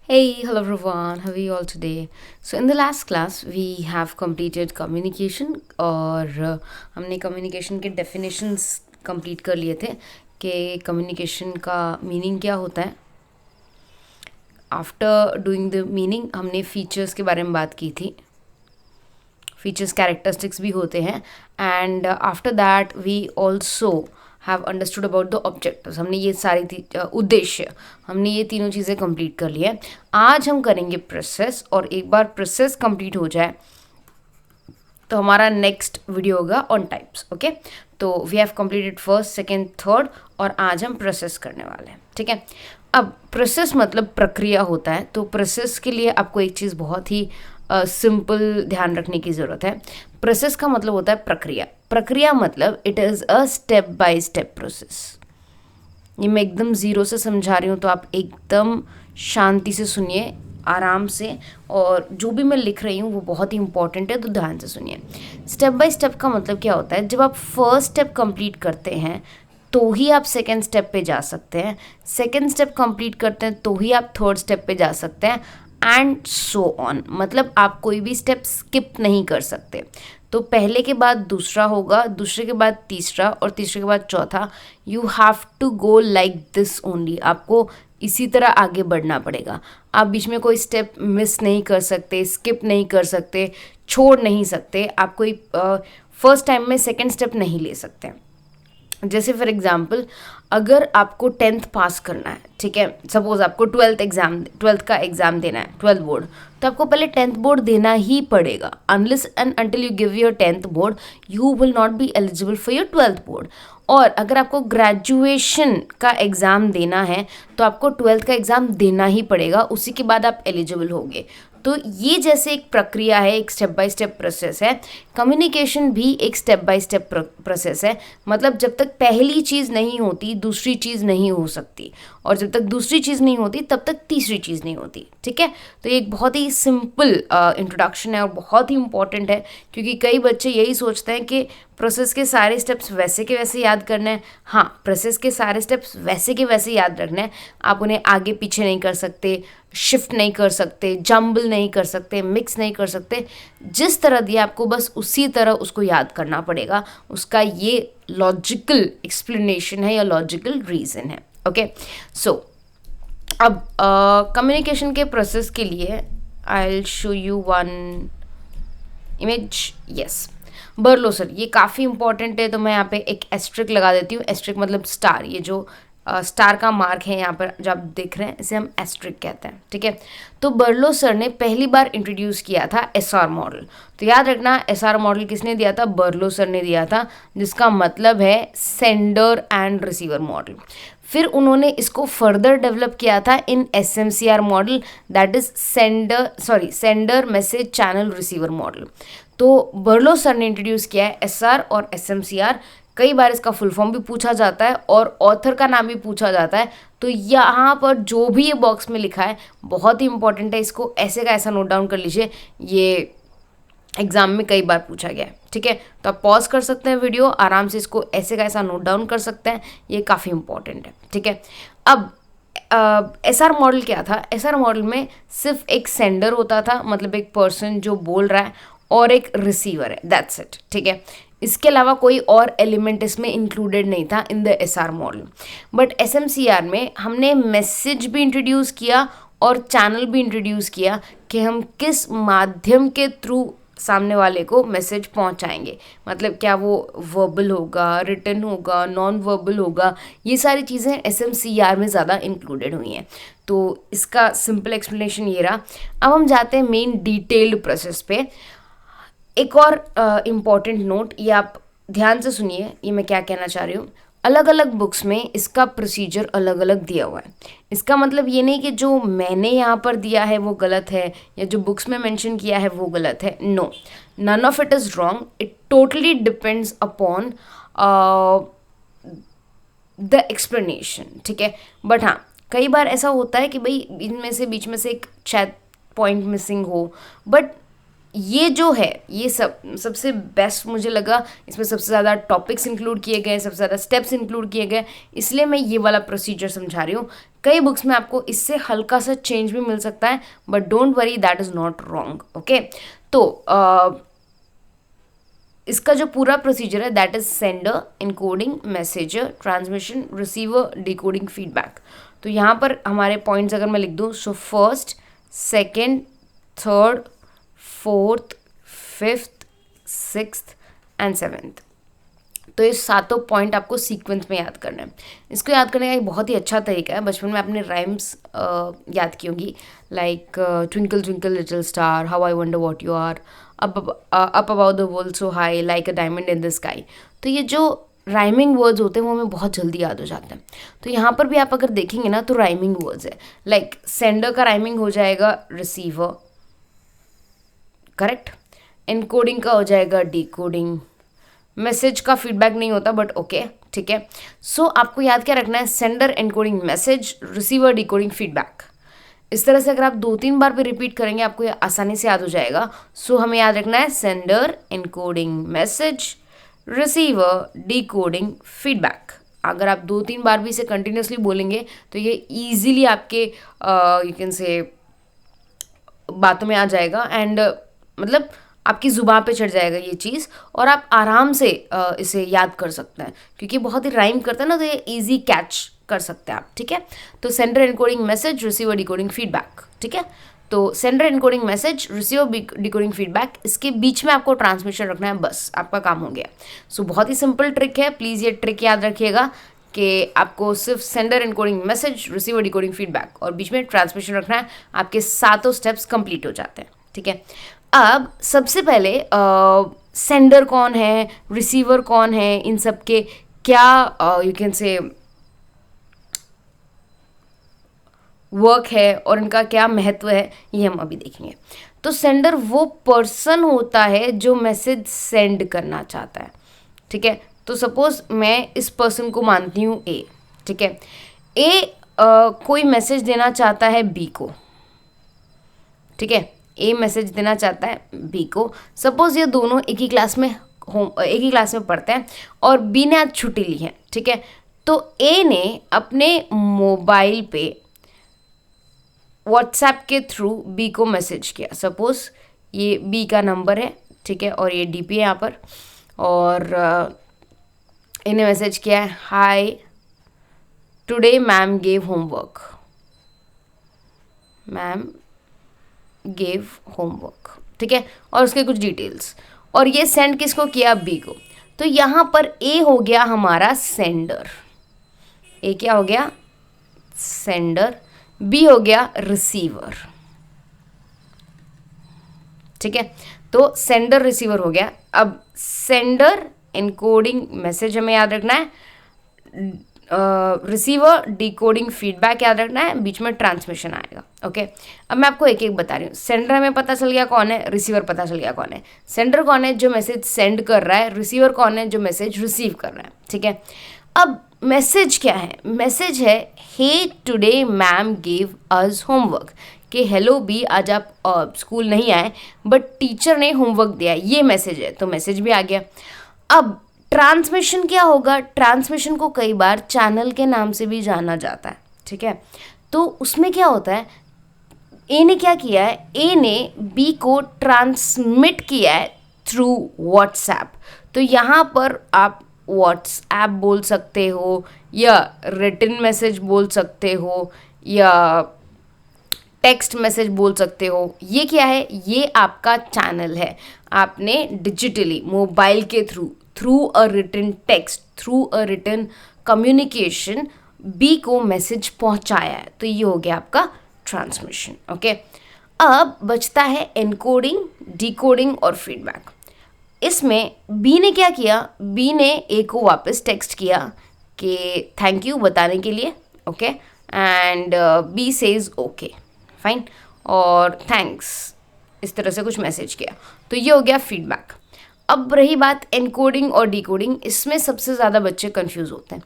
Hey, hello everyone. How are you all today? So in the last class we have completed communication और हमने communication के definitions complete कर लिए थे कि communication का meaning क्या होता है. After doing the meaning हमने features के बारे में बात की थी. Features characteristics भी होते हैं and after that we also have understood about the objectives. हमने ये सारी उद्देश्य हमने ये तीनों चीज़ें कंप्लीट कर ली है. आज हम करेंगे प्रोसेस और एक बार प्रोसेस कंप्लीट हो जाए तो हमारा नेक्स्ट वीडियो होगा ऑन टाइप्स. ओके, तो we have completed first second third और आज हम प्रोसेस करने वाले हैं. ठीक है, अब प्रोसेस मतलब प्रक्रिया होता है. तो प्रोसेस के लिए आपको एक चीज़ बहुत ही सिंपल ध्यान रखने की ज़रूरत है. प्रोसेस का मतलब होता है प्रक्रिया. प्रक्रिया मतलब it is a step by step process. ये मैं एकदम ज़ीरो से समझा रही हूँ तो आप एकदम शांति से सुनिए, आराम से, और जो भी मैं लिख रही हूँ वो बहुत ही इंपॉर्टेंट है तो ध्यान से सुनिए. स्टेप बाय स्टेप का मतलब क्या होता है, जब आप फर्स्ट स्टेप कंप्लीट करते हैं तो ही आप सेकेंड स्टेप पे जा सकते हैं, सेकेंड स्टेप कंप्लीट करते हैं तो ही आप थर्ड स्टेप पे जा सकते हैं एंड सो ऑन. मतलब आप कोई भी स्टेप स्किप नहीं कर सकते. तो पहले के बाद दूसरा होगा, दूसरे के बाद तीसरा और तीसरे के बाद चौथा. You have to go like this only. आपको इसी तरह आगे बढ़ना पड़ेगा. आप बीच में कोई स्टेप मिस नहीं कर सकते, स्किप नहीं कर सकते, छोड़ नहीं सकते. आप कोई फर्स्ट टाइम में सेकेंड स्टेप नहीं ले सकते. जैसे फॉर एग्जाम्पल अगर आपको टेंथ पास करना है, ठीक है, सपोज आपको ट्वेल्थ का एग्ज़ाम देना है, ट्वेल्थ बोर्ड, तो आपको पहले टेंथ बोर्ड देना ही पड़ेगा. Unless and until you give your tenth board you will not be eligible for your twelfth board. और अगर आपको ग्रेजुएशन का एग्ज़ाम देना है तो आपको ट्वेल्थ का एग्ज़ाम देना ही पड़ेगा, उसी के बाद आप एलिजिबल होंगे. तो ये जैसे एक प्रक्रिया है, एक स्टेप बाय स्टेप प्रोसेस है. कम्युनिकेशन भी एक स्टेप बाय स्टेप प्रोसेस है. मतलब जब तक पहली चीज़ नहीं होती दूसरी चीज़ नहीं हो सकती, और जब तक दूसरी चीज़ नहीं होती तब तक तीसरी चीज़ नहीं होती. ठीक है, तो ये एक बहुत ही सिंपल इंट्रोडक्शन है और बहुत ही इंपॉर्टेंट है, क्योंकि कई बच्चे यही सोचते हैं कि प्रोसेस के सारे स्टेप्स वैसे के वैसे याद करने हैं. हाँ, प्रोसेस के सारे स्टेप्स वैसे के वैसे याद रखने हैं. आप उन्हें आगे पीछे नहीं कर सकते, शिफ्ट नहीं कर सकते, जम्बल नहीं कर सकते, मिक्स नहीं कर सकते. जिस तरह दिया आपको बस उसी तरह उसको याद करना पड़ेगा. उसका ये लॉजिकल एक्सप्लेनेशन है या लॉजिकल रीज़न है. ओके, सो अब कम्युनिकेशन के प्रोसेस के लिए I will show you one image. Yes, बर्लो sir, ये काफ़ी इंपॉर्टेंट है तो मैं यहाँ पे एक एस्ट्रिक लगा देती हूँ. एस्ट्रिक मतलब स्टार. ये जो स्टार का मार्क है यहाँ पर जो आप देख रहे हैं इसे हम एस्ट्रिक कहते हैं. ठीक है, तो बर्लो सर ने पहली बार इंट्रोड्यूस किया था एसआर मॉडल. तो याद रखना, एसआर मॉडल किसने दिया था? बर्लो सर ने दिया था, जिसका मतलब है सेंडर एंड रिसीवर मॉडल. फिर उन्होंने इसको फर्दर डेवलप किया था in SMCR model, that is sender message channel receiver model. तो बर्लो सर ने इंट्रोड्यूस किया है एसआर और एसएमसीआर. कई बार इसका फुल फॉर्म भी पूछा जाता है और ऑथर का नाम भी पूछा जाता है. तो यहाँ पर जो भी ये बॉक्स में लिखा है बहुत ही इंपॉर्टेंट है, इसको ऐसे का ऐसा नोट डाउन कर लीजिए. ये एग्जाम में कई बार पूछा गया है. ठीक है, तो आप पॉज कर सकते हैं वीडियो, आराम से इसको ऐसे का ऐसा नोट डाउन कर सकते हैं. ये काफ़ी इंपॉर्टेंट है. ठीक है, अब एसआर मॉडल क्या था? एसआर मॉडल में सिर्फ एक सेंडर होता था, मतलब एक पर्सन जो बोल रहा है, और एक रिसीवर है, दैट्स इट. ठीक है, इसके अलावा कोई और एलिमेंट इसमें इंक्लूडेड नहीं था in the SR model. But SMCR में हमने मैसेज भी इंट्रोड्यूस किया और चैनल भी इंट्रोड्यूस किया कि हम किस माध्यम के थ्रू सामने वाले को मैसेज पहुंचाएंगे. मतलब क्या वो वर्बल होगा, रिटन होगा, नॉन वर्बल होगा, ये सारी चीज़ें एसएमसीआर में ज़्यादा इंक्लूडेड हुई हैं. तो इसका सिंपल एक्सप्लेनेशन ये रहा. अब हम जाते हैं मेन डिटेल्ड प्रोसेस पे. एक और इम्पॉर्टेंट नोट, ये आप ध्यान से सुनिए, ये मैं क्या कहना चाह रही हूँ. अलग अलग बुक्स में इसका प्रोसीजर अलग अलग दिया हुआ है. इसका मतलब ये नहीं कि जो मैंने यहाँ पर दिया है वो गलत है या जो बुक्स में मेंशन किया है वो गलत है. No, none of it is wrong. It totally depends upon the explanation. ठीक है, बट हाँ, कई बार ऐसा होता है कि भाई इनमें से बीच में से एक शायद पॉइंट मिसिंग हो, बट ये जो है ये सबसे बेस्ट मुझे लगा, इसमें सबसे ज़्यादा टॉपिक्स इंक्लूड किए गए, सबसे ज़्यादा स्टेप्स इंक्लूड किए गए, इसलिए मैं ये वाला प्रोसीजर समझा रही हूँ। कई बुक्स में आपको इससे हल्का सा चेंज भी मिल सकता है, but don't worry, that is not wrong. Okay, तो इसका जो पूरा प्रोसीजर है that is sender, encoding, messenger, transmission, receiver, decoding, feedback. तो यहाँ पर हमारे पॉइंट्स अगर मैं लिख दूँ, so first, second, third, fourth, fifth, sixth and seventh. तो ये सातों पॉइंट आपको सीक्वेंस में याद करना है। इसको याद करने का एक बहुत ही अच्छा तरीका है, बचपन में आपने राइम्स याद की होंगी, like twinkle twinkle little star, how I wonder what you are, up about the world so high, like a diamond in the sky. तो ये जो राइमिंग वर्ड्स होते हैं वो हमें बहुत जल्दी याद हो जाते हैं। तो यहाँ पर भी आप अगर देखेंगे ना तो राइमिंग वर्ड्स है, लाइक सेंडर का राइमिंग हो जाएगा रिसीवर, करेक्ट। इनकोडिंग का हो जाएगा डिकोडिंग, मैसेज का फीडबैक नहीं होता बट ओके, ठीक है। सो आपको याद क्या रखना है, sender, encoding, message, receiver, decoding, feedback. इस तरह से अगर आप 2-3 बार भी रिपीट करेंगे आपको ये आसानी से याद हो जाएगा। सो हमें याद रखना है sender, encoding, message, receiver, decoding, feedback. अगर आप 2-3 बार भी इसे कंटिन्यूसली बोलेंगे तो ये ईजिली आपके यू कैन से बातों में आ जाएगा, एंड मतलब आपकी ज़ुबान पे चढ़ जाएगा ये चीज़, और आप आराम से इसे याद कर सकते हैं, क्योंकि बहुत ही राइम करता है ना, तो ये इजी कैच कर सकते हैं आप, ठीक है। तो sender, encoding, message, receiver, decoding, feedback, ठीक है। तो sender, encoding, message, receiver, decoding, feedback, इसके बीच में आपको ट्रांसमिशन रखना है, बस आपका काम हो गया। सो बहुत ही सिंपल ट्रिक है, प्लीज़ ये ट्रिक याद रखिएगा कि आपको सिर्फ sender, encoding, message, receiver, decoding, feedback और बीच में ट्रांसमिशन रखना है, आपके सातों स्टेप्स कंप्लीट हो जाते हैं, ठीक है। अब सबसे पहले सेंडर कौन है, रिसीवर कौन है, इन सब के क्या यू कैन से वर्क है और इनका क्या महत्व है, ये हम अभी देखेंगे। तो सेंडर वो पर्सन होता है जो मैसेज सेंड करना चाहता है, ठीक है। तो सपोज मैं इस पर्सन को मानती हूँ ए, ठीक है। ए कोई मैसेज देना चाहता है बी को, ठीक है। ए मैसेज देना चाहता है बी को। सपोज ये दोनों एक ही क्लास में पढ़ते हैं और बी ने आज छुट्टी ली है, ठीक है। तो ए ने अपने मोबाइल पे व्हाट्सएप के थ्रू बी को मैसेज किया। सपोज ये बी का नंबर है, ठीक है, और ये डीपी है यहाँ पर, और इन्हें मैसेज किया है, hi today ma'am gave homework, ma'am gave homework, ठीक है, और उसके कुछ डिटेल्स, और ये सेंड किसको किया, बी को। तो यहाँ पर ए हो गया हमारा सेंडर, ए क्या हो गया, सेंडर, बी हो गया रिसीवर, ठीक है। तो सेंडर, रिसीवर हो गया। अब सेंडर, इनकोडिंग, मैसेज हमें याद रखना है, रिसीवर, डिकोडिंग, फीडबैक याद रखना है, बीच में ट्रांसमिशन आएगा, ओके। अब मैं आपको एक एक बता रही हूँ। सेंडर हमें पता चल गया कौन है, रिसीवर पता चल गया कौन है। सेंडर कौन है, जो मैसेज सेंड कर रहा है, रिसीवर कौन है, जो मैसेज रिसीव कर रहा है, ठीक है। अब मैसेज क्या है, मैसेज है, hey today ma'am gave us homework, कि हेलो बी, आज आप स्कूल नहीं आए बट टीचर ने होमवर्क दिया, ये मैसेज है, तो मैसेज भी आ गया। अब ट्रांसमिशन क्या होगा, ट्रांसमिशन को कई बार चैनल के नाम से भी जाना जाता है, ठीक है। तो उसमें क्या होता है, ए ने क्या किया है, ए ने बी को ट्रांसमिट किया है थ्रू व्हाट्सएप। तो यहाँ पर आप व्हाट्सएप बोल सकते हो, या रिटन मैसेज बोल सकते हो, या टेक्स्ट मैसेज बोल सकते हो। ये क्या है, ये आपका चैनल है। आपने डिजिटली मोबाइल के through a written text, through a written communication B को मैसेज पहुंचाया है, तो ये हो गया आपका ट्रांसमिशन, ओके। अब बचता है एनकोडिंग, डिकोडिंग और फीडबैक। इसमें बी ने क्या किया, बी ने ए को वापस टेक्स्ट किया कि थैंक यू बताने के लिए, okay, and B says okay fine और थैंक्स, इस तरह से कुछ मैसेज किया, तो ये हो गया फीडबैक। अब रही बात एनकोडिंग और डिकोडिंग, इसमें सबसे ज़्यादा बच्चे कंफ्यूज होते हैं।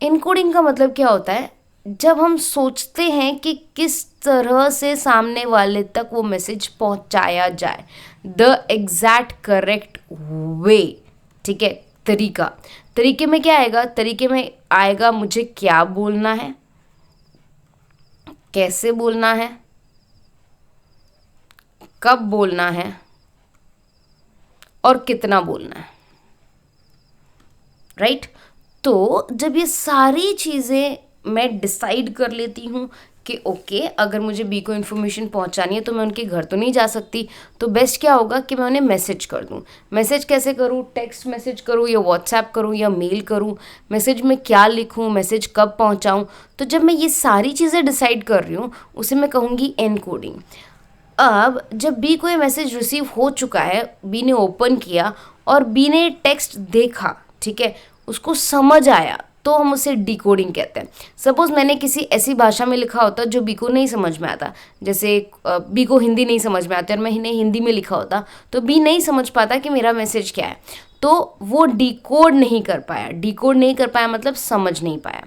एनकोडिंग का मतलब क्या होता है, जब हम सोचते हैं कि किस तरह से सामने वाले तक वो मैसेज पहुंचाया जाए, द एग्जैक्ट करेक्ट वे, ठीक है, तरीके में क्या आएगा, तरीके में आएगा मुझे क्या बोलना है, कैसे बोलना है, कब बोलना है और कितना बोलना है, राइट। तो जब ये सारी चीज़ें मैं डिसाइड कर लेती हूँ कि ओके, अगर मुझे बी को इन्फॉर्मेशन पहुँचानी है तो मैं उनके घर तो नहीं जा सकती, तो बेस्ट क्या होगा कि मैं उन्हें मैसेज कर दूँ। मैसेज कैसे करूँ, टेक्स्ट मैसेज करूँ या व्हाट्सएप करूँ या मेल करूँ, मैसेज में क्या लिखूँ, मैसेज कब पहुँचाऊँ। तो जब मैं ये सारी चीज़ें डिसाइड कर रही हूँ उसे मैं कहूँगी एनकोडिंग। अब जब बी को ये मैसेज रिसीव हो चुका है, बी ने ओपन किया और बी ने टेक्स्ट देखा, ठीक है, उसको समझ आया, तो हम उसे डिकोडिंग कहते हैं। सपोज मैंने किसी ऐसी भाषा में लिखा होता जो बी को नहीं समझ में आता, जैसे बी को हिंदी नहीं समझ में आती और मैंने हिंदी में लिखा होता, तो बी नहीं समझ पाता कि मेरा मैसेज क्या है, तो वो डिकोड नहीं कर पाया। डिकोड नहीं कर पाया मतलब समझ नहीं पाया।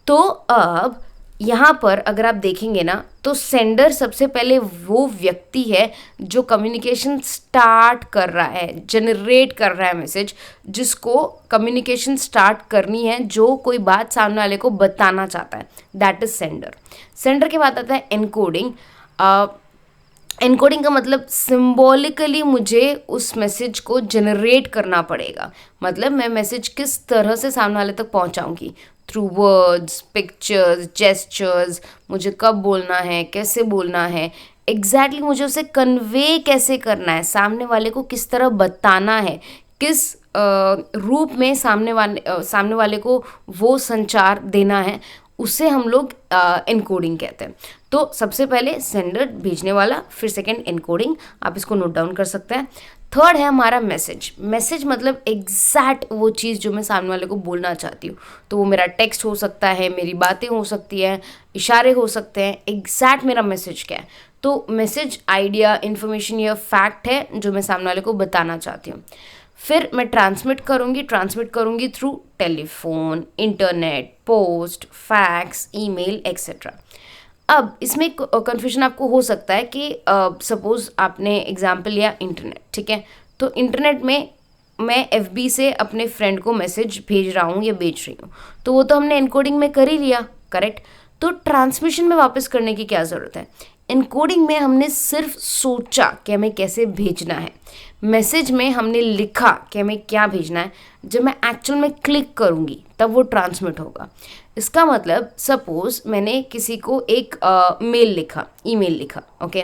तो अब यहाँ पर अगर आप देखेंगे ना, तो सेंडर सबसे पहले वो व्यक्ति है जो कम्युनिकेशन स्टार्ट कर रहा है, जनरेट कर रहा है मैसेज, जिसको कम्युनिकेशन स्टार्ट करनी है, जो कोई बात सामने वाले को बताना चाहता है, दैट इज सेंडर। सेंडर के बाद आता है एनकोडिंग। एनकोडिंग का मतलब सिंबॉलिकली मुझे उस मैसेज को जनरेट करना पड़ेगा, मतलब मैं मैसेज किस तरह से सामने वाले तक पहुंचाऊंगी, थ्रू वर्ड्स, पिक्चर्स, जेस्चर्स, मुझे कब बोलना है, कैसे बोलना है, एग्जैक्टली मुझे उसे कन्वे कैसे करना है, सामने वाले को किस तरह बताना है, किस रूप में सामने वाले को वो संचार देना है, उसे हम लोग एनकोडिंग कहते हैं। तो सबसे पहले सेंडर, भेजने वाला, फिर सेकंड एनकोडिंग, आप इसको नोट डाउन कर सकते हैं। थर्ड है हमारा मैसेज। मैसेज मतलब एग्जैक्ट वो चीज़ जो मैं सामने वाले को बोलना चाहती हूँ, तो वो मेरा टेक्स्ट हो सकता है, मेरी बातें हो सकती हैं, इशारे हो सकते हैं, एग्जैक्ट मेरा मैसेज क्या है। तो मैसेज आइडिया, इन्फॉर्मेशन या फैक्ट है जो मैं सामने वाले को बताना चाहती हूँ। फिर मैं ट्रांसमिट करूँगी through telephone, internet, post, fax, email etcetera. अब इसमें कन्फ्यूजन आपको हो सकता है कि सपोज आपने एग्जाम्पल लिया इंटरनेट, ठीक है, तो इंटरनेट में मैं FB से अपने फ्रेंड को मैसेज भेज रहा हूँ या भेज रही हूँ, तो वो तो हमने एनकोडिंग में कर ही लिया, करेक्ट। तो ट्रांसमिशन में वापस करने की क्या ज़रूरत है। एनकोडिंग में हमने सिर्फ सोचा कि हमें कैसे भेजना है, मैसेज में हमने लिखा कि हमें क्या भेजना है, जब मैं एक्चुअल में क्लिक करूँगी तब वो ट्रांसमिट होगा। इसका मतलब सपोज मैंने किसी को एक मेल लिखा, ईमेल लिखा, ओके,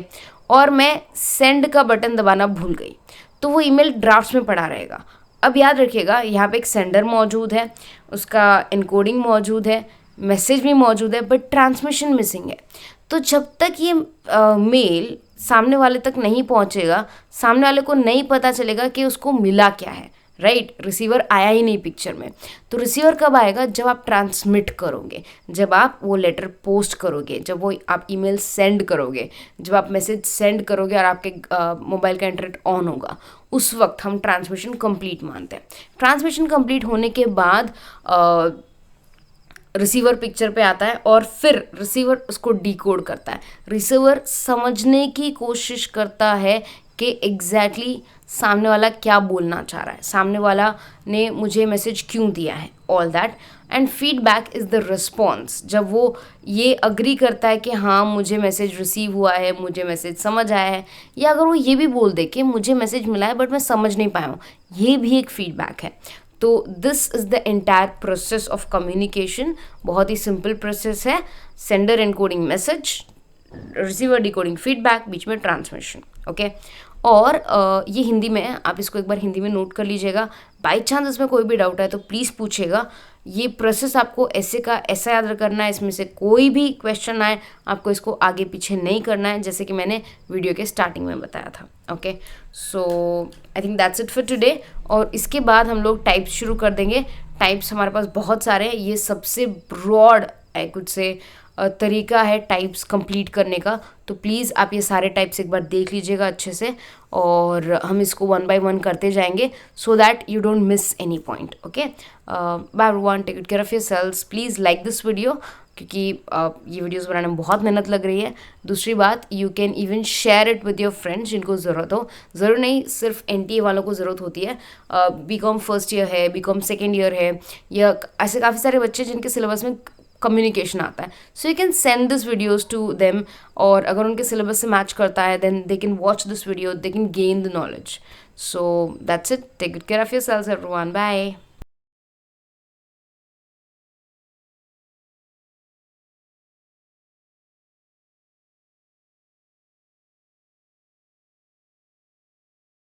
और मैं सेंड का बटन दबाना भूल गई, तो वो ईमेल ड्राफ्ट्स में पड़ा रहेगा। अब याद रखिएगा, यहाँ पे एक सेंडर मौजूद है, उसका एनकोडिंग मौजूद है, मैसेज भी मौजूद है, बट ट्रांसमिशन मिसिंग है। तो जब तक ये मेल सामने वाले तक नहीं पहुँचेगा, सामने वाले को नहीं पता चलेगा कि उसको मिला क्या है, राइट, रिसीवर आया ही नहीं पिक्चर में। तो रिसीवर कब आएगा, जब आप ट्रांसमिट करोगे, जब आप वो लेटर पोस्ट करोगे, जब वो आप ईमेल सेंड करोगे, जब आप मैसेज सेंड करोगे और आपके मोबाइल का इंटरनेट ऑन होगा, उस वक्त हम ट्रांसमिशन कंप्लीट मानते हैं। ट्रांसमिशन कंप्लीट होने के बाद रिसीवर पिक्चर पे आता है और फिर रिसीवर उसको डिकोड करता है। रिसीवर समझने की कोशिश करता है कि एग्जैक्टली सामने वाला क्या बोलना चाह रहा है, सामने वाला ने मुझे मैसेज क्यों दिया है, all that. And feedback is the response, जब वो ये अग्री करता है कि हाँ मुझे मैसेज रिसीव हुआ है, मुझे मैसेज समझ आया है, या अगर वो ये भी बोल दे कि मुझे मैसेज मिला है बट मैं समझ नहीं पाया हूँ, ये भी एक फीडबैक है। तो this is the entire process of communication. बहुत ही सिंपल प्रोसेस है, sender encoding message, receiver decoding feedback, बीच में ट्रांसमिशन, ओके। और ये हिंदी में है, आप इसको एक बार हिंदी में नोट कर लीजिएगा। बाई चांस इसमें कोई भी डाउट है तो प्लीज़ पूछिएगा। ये प्रोसेस आपको ऐसे का ऐसा याद करना है, इसमें से कोई भी क्वेश्चन आए आपको इसको आगे पीछे नहीं करना है, जैसे कि मैंने वीडियो के स्टार्टिंग में बताया था, okay. So I think that's it for today. और इसके बाद हम लोग टाइप्स शुरू कर देंगे। टाइप्स हमारे पास बहुत सारे हैं, ये सबसे ब्रॉड आई कुड से तरीका है टाइप्स कंप्लीट करने का। तो प्लीज़ आप ये सारे टाइप्स एक बार देख लीजिएगा अच्छे से, और हम इसको 1 by 1 करते जाएंगे so that you don't miss any point, okay. Bye everyone, take good care of yourselves, please like this video क्योंकि ये वीडियोस बनाने में बहुत मेहनत लग रही है। दूसरी बात, you can even share it with your friends जिनको ज़रूरत हो। ज़रूर नहीं सिर्फ NTA वालों को ज़रूरत होती है, BCom फर्स्ट ईयर है, BCom सेकेंड ईयर है, या ऐसे काफ़ी सारे बच्चे जिनके सिलेबस में कम्युनिकेशन आता है। So you can send this videos to them, और अगर उनके सिलेबस से मैच करता है then they can watch this video, they can gain the knowledge. So that's it, take good care of yourself everyone, bye.